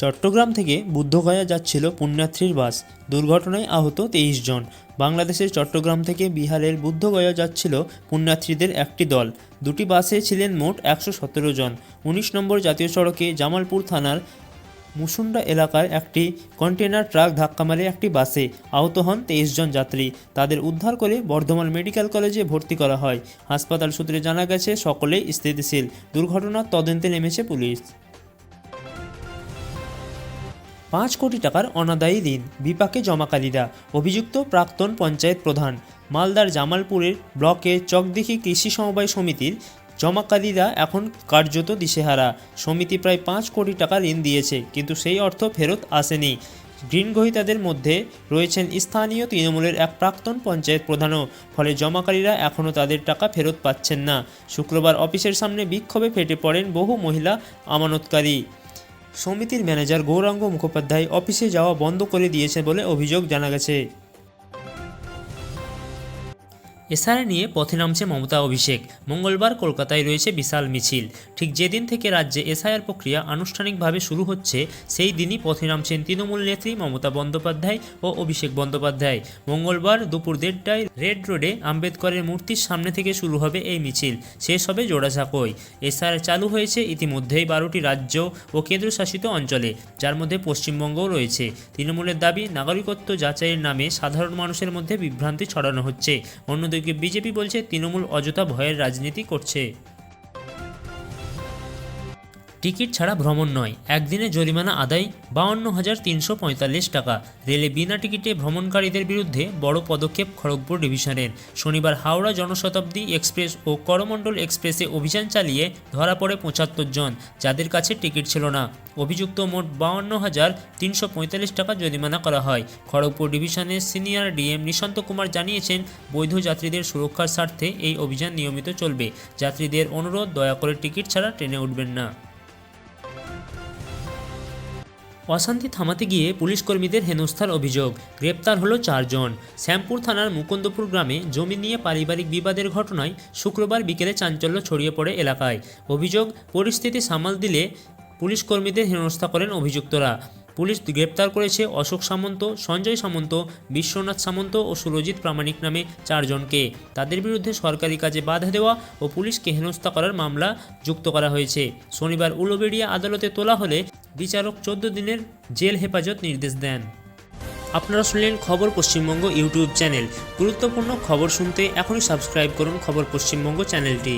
চট্টগ্রাম থেকে বুদ্ধগয়া যাচ্ছিল পুণ্যার্থীর বাস। দুর্ঘটনায় আহত 23 জন। বাংলাদেশের চট্টগ্রাম থেকে বিহারের বুদ্ধগয়া যাচ্ছিল পুণ্যার্থীদের একটি দল। দুটি বাসে ছিলেন মোট 117 জন। 19 নম্বর জাতীয় সড়কে জামালপুর থানার মুসুন্ডা এলাকার একটি কন্টেনার ট্রাক ধাক্কা মারে একটি বাসে। আহত হন 23 জন যাত্রী। তাদের উদ্ধার করে বর্ধমান মেডিকেল কলেজে ভর্তি করা হয়। হাসপাতাল সূত্রে জানা গেছে সকলেই স্থিতিশীল। দুর্ঘটনার তদন্তে নেমেছে পুলিশ। 5 কোটি টাকার অনাদায়ী ঋণ বিপাকে জমাকারীরা। অভিযুক্ত প্রাক্তন পঞ্চায়েত প্রধান। মালদার জামালপুরের ব্লকে চকদিঘি কৃষি সমবায় সমিতির জমাকারীরা এখন কার্যত দিশেহারা। সমিতি প্রায় 5 কোটি টাকা ঋণ দিয়েছে, কিন্তু সেই অর্থ ফেরত আসেনি। ঋণগ্রহীতাদের মধ্যে রয়েছেন স্থানীয় তৃণমূলের এক প্রাক্তন পঞ্চায়েত প্রধানও। ফলে জমাকারীরা এখনও তাদের টাকা ফেরত পাচ্ছেন না। শুক্রবার অফিসের সামনে বিক্ষোভে ফেটে পড়েন বহু মহিলা আমানতকারী। সমিতির ম্যানেজার গৌরাঙ্গ মুখোপাধ্যায় অফিসে যাওয়া বন্ধ করে দিয়েছে বলে অভিযোগ জানা গেছে। এসআইআর নিয়ে পথে নামছে মমতা অভিষেক। মঙ্গলবার কলকাতায় রয়েছে বিশাল মিছিল। ঠিক যেদিন থেকে রাজ্যে এসআইআর প্রক্রিয়া আনুষ্ঠানিকভাবে শুরু হচ্ছে, সেই দিনই পথে নামছেন তৃণমূল নেত্রী মমতা বন্দ্যোপাধ্যায় ও অভিষেক বন্দ্যোপাধ্যায়। মঙ্গলবার দুপুর 1:30টায় রেড রোডে আম্বেদকরের মূর্তির সামনে থেকে শুরু হবে এই মিছিল। শেষ হবে জোড়াসাঁকোয়। এসআইআর চালু হয়েছে ইতিমধ্যেই 12টি রাজ্য ও কেন্দ্রশাসিত অঞ্চলে, যার মধ্যে পশ্চিমবঙ্গও রয়েছে। তৃণমূলের দাবি, নাগরিকত্ব যাচাইয়ের নামে সাধারণ মানুষের মধ্যে বিভ্রান্তি ছড়ানো হচ্ছে। অন্যদিকে বিজেপি বলছে তৃণমূল অযথা ভয়ের রাজনীতি করছে। টিকিট ছাড়া ভ্রমণ নয়, একদিনে জরিমানা আদায় 52,345 টাকা। রেলে বিনা টিকিটে ভ্রমণকারীদের বিরুদ্ধে বড় পদক্ষেপ খড়গপুর ডিভিশনের। শনিবার হাওড়া জনশতাব্দী এক্সপ্রেস ও করমণ্ডল এক্সপ্রেসে অভিযান চালিয়ে ধরা পড়ে 75 জন, যাদের কাছে টিকিট ছিল না। অভিযুক্ত মোট 52,345 টাকা জরিমানা করা হয়। খড়গপুর ডিভিশনের সিনিয়র ডিএম নিশান্ত কুমার জানিয়েছেন, বৈধ যাত্রীদের সুরক্ষার স্বার্থে এই অভিযান নিয়মিত চলবে। যাত্রীদের অনুরোধ, দয়া করে টিকিট ছাড়া ট্রেনে উঠবেন না। অশান্তি থামাতে গিয়ে পুলিশ কর্মীদের হেনস্থার অভিযোগ। গ্রেপ্তার হলো 4 জন। শ্যামপুর থানার মুকুন্দপুর গ্রামে জমি নিয়ে পারিবারিক বিবাদের ঘটনায় শুক্রবার বিকেলে চাঞ্চল্য ছড়িয়ে পড়ে এলাকায়। অভিযোগ, পরিস্থিতি সামাল দিলে পুলিশ কর্মীদের হেনস্থা করেন অভিযুক্তরা। পুলিশ গ্রেপ্তার করেছে অশোক সামন্ত, সঞ্জয় সামন্ত, বিশ্বনাথ সামন্ত ও সুরজিৎ প্রামাণিক নামে 4 জনকে। তাদের বিরুদ্ধে সরকারি কাজে বাধা দেওয়া ও পুলিশকে হেনস্থা করার মামলা যুক্ত করা হয়েছে। শনিবার উলুবেড়িয়া আদালতে তোলা হলে বিচারক 14 দিনের জেল হেফাজত নির্দেশ দেন। আপনারা শুনলেন খবর পশ্চিমবঙ্গ ইউটিউব চ্যানেল। গুরুত্বপূর্ণ খবর শুনতে এখনই সাবস্ক্রাইব করুন খবর পশ্চিমবঙ্গ চ্যানেলটি।